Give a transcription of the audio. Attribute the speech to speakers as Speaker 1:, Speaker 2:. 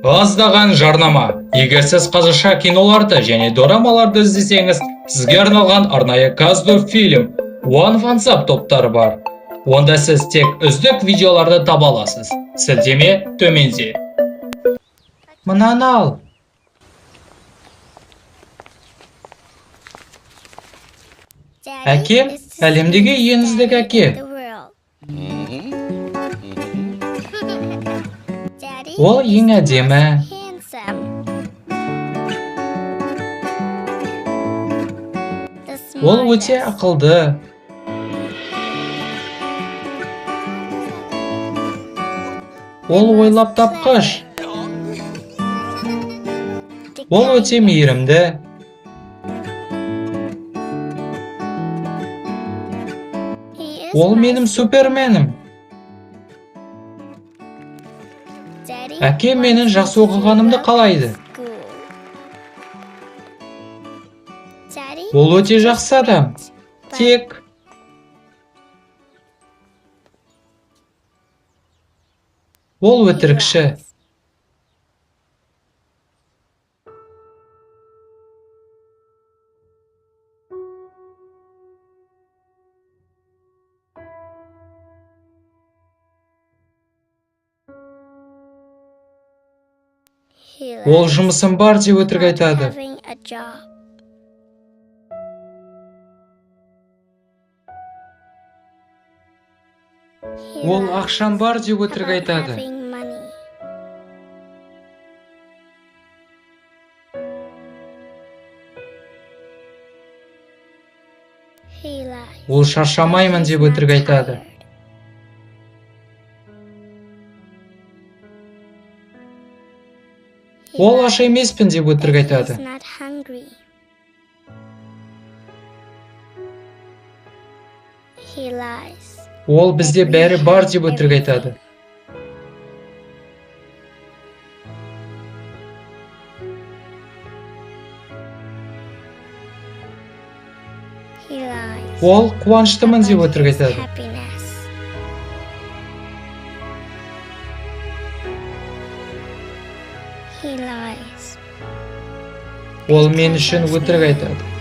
Speaker 1: Аздаған жарнама. Егер сіз қазақша киноларды және дорамаларды іздесеңіз, сізге арналған арнайы Казду фильм One Fans топтары бар. Онда сіз тек үздік видеоларды таба аласыз. Сілтеме төменде. Мынаны ал. Әкем, әлемдегі ең үздік әке. Ол ең әдемі. Ол өте ақылды. Ол ойлап тапқыш. Ол өте мейірімді. Ол менің суперменім. Әкем менің жақсы оқығанымды қалайды. Ол өте жақсы адам. Тек ол өтірікші. Ол жұмысым бар деп өтірік айтады. Ол ақшам бар деп өтірік айтады. Ол шаршамаймын деп өтірік айтады. Ол аш емеспін деп өтірік айтады. Ол бізде бәрі бар деп өтірік айтады. Ол қуаныштымын деп өтірік айтады. Ол мен үшін өтірік айтады.